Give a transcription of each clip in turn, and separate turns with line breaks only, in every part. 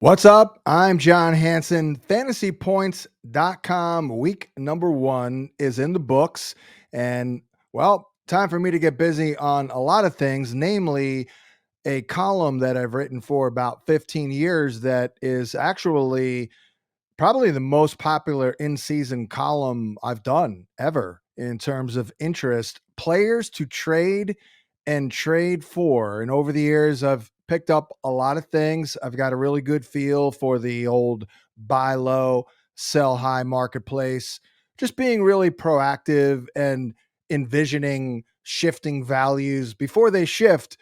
What's up? I'm John Hansen. FantasyPoints.com week number 1 is in the books. And, well, time for me to get busy on a lot of things, namely a column that I've written for about 15 years that is actually probably the most popular in-season column I've done ever in terms of interest. Players to trade and trade for. And over the years, I've picked up a lot of things. I've got a really good feel for the old buy low, sell high marketplace, just being really proactive and envisioning shifting values before they shift,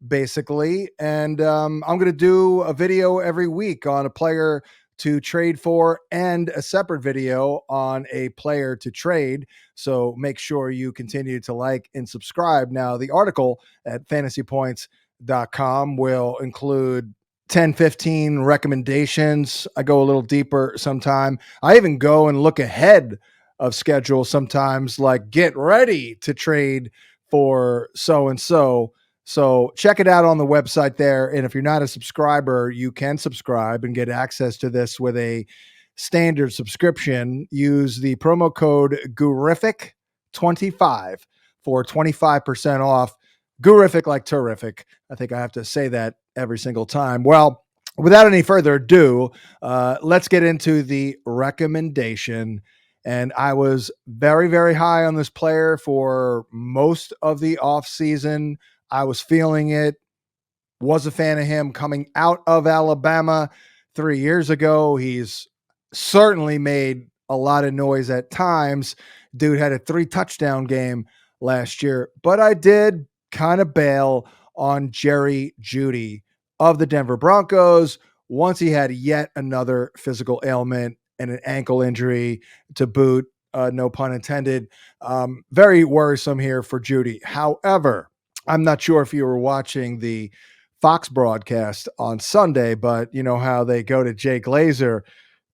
basically. And I'm going to do a video every week on a player to trade for and a separate video on a player to trade. So make sure you continue to like and subscribe. Now, the article at fantasypoints.com will include 10, 15 recommendations. I go a little deeper sometime. I even go and look ahead of schedule sometimes, like get ready to trade for so and so. So check it out on the website there. And if you're not a subscriber, you can subscribe and get access to this with a standard subscription. Use the promo code GURIFIC25 for 25% off. Gurific like terrific. I think I have to say that every single time. Well, without any further ado, let's get into the recommendation. And I was very, very high on this player for most of the offseason. I was feeling it, was a fan of him coming out of Alabama 3 years ago. He's certainly made a lot of noise at times. Dude had a 3-touchdown game last year, but I did kind of bail on Jerry Jeudy of the Denver Broncos once he had yet another physical ailment and an ankle injury to boot. No pun intended. Very worrisome here for Jeudy. However, I'm not sure if you were watching the Fox broadcast on Sunday, but you know how they go to Jay Glazer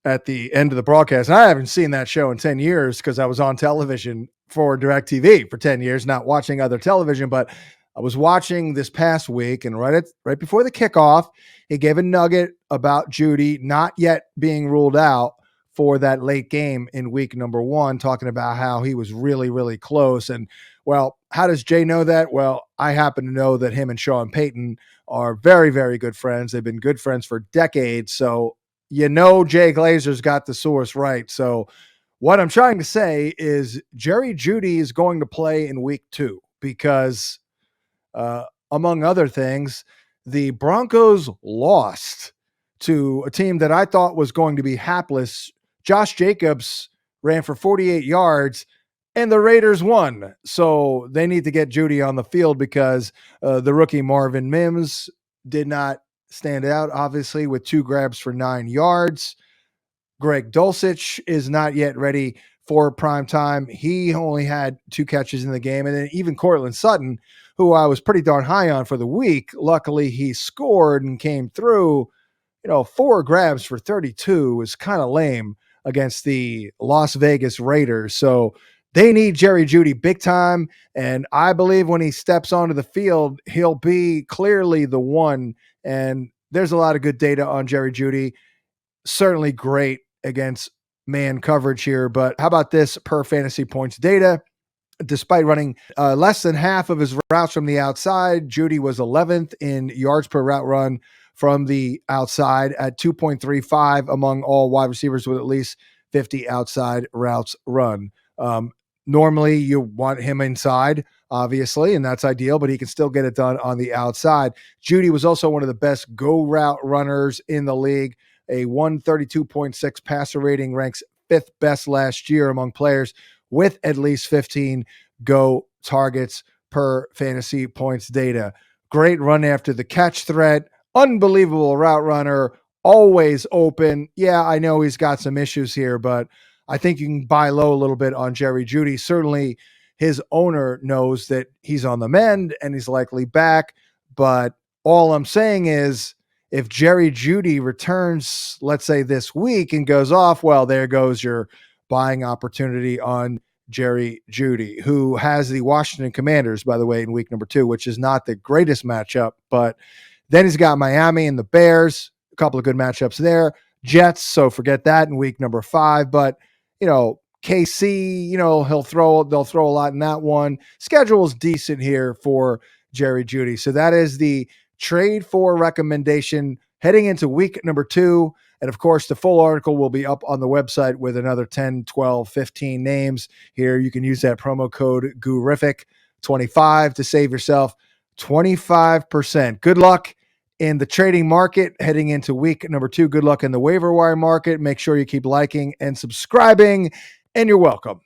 at the end of the broadcast. And I haven't seen that show in 10 years because I was on television for DirecTV for 10 years, not watching other television. But I was watching this past week, and right before the kickoff, he gave a nugget about Jeudy not yet being ruled out for that late game in week number 1, talking about how he was really, really close. And well, how does Jay know that? Well, I happen to know that him and Sean Payton are very, very good friends. They've been good friends for decades. So, Jay Glazer's got the source right. So what I'm trying to say is Jerry Jeudy is going to play in week 2 because, among other things, the Broncos lost to a team that I thought was going to be hapless. Josh Jacobs ran for 48 yards and the Raiders won. So they need to get Jeudy on the field because the rookie Marvin Mims did not stand out, obviously, with 2 grabs for 9 yards. Greg Dulcich is not yet ready for prime time. He only had 2 catches in the game. And then even Cortland Sutton, who I was pretty darn high on for the week, luckily he scored and came through. 4 grabs for 32 was kind of lame against the Las Vegas Raiders. So they need Jerry Jeudy big time. And I believe when he steps onto the field, he'll be clearly the one. And there's a lot of good data on Jerry Jeudy. Certainly great against man coverage here. But how about this per fantasy points data? Despite running less than half of his routes from the outside, Jeudy was 11th in yards per route run from the outside at 2.35 among all wide receivers with at least 50 outside routes run. Normally, you want him inside, obviously, and that's ideal, but he can still get it done on the outside. Jeudy was also one of the best go route runners in the league. A 132.6 passer rating, ranks 5th best last year among players with at least 15 go targets per fantasy points data. Great run after the catch threat, unbelievable route runner, always open. Yeah, I know he's got some issues here, but I think you can buy low a little bit on Jerry Jeudy. Certainly his owner knows that he's on the mend and he's likely back. But all I'm saying is if Jerry Jeudy returns, let's say this week, and goes off, well, there goes your buying opportunity on Jerry Jeudy, who has the Washington Commanders, by the way, in week number 2, which is not the greatest matchup. But then he's got Miami and the Bears. a couple of good matchups there. Jets, so forget that in week number 5. But, KC, they'll throw a lot in that one. Schedule's decent here for Jerry Jeudy. So that is the trade for recommendation heading into week number 2. And of course, the full article will be up on the website with another 10, 12, 15 names here. You can use that promo code GURIFIC25 to save yourself 25%. Good luck in the trading market heading into week number 2. Good luck in the waiver wire market. Make sure you keep liking and subscribing, and you're welcome.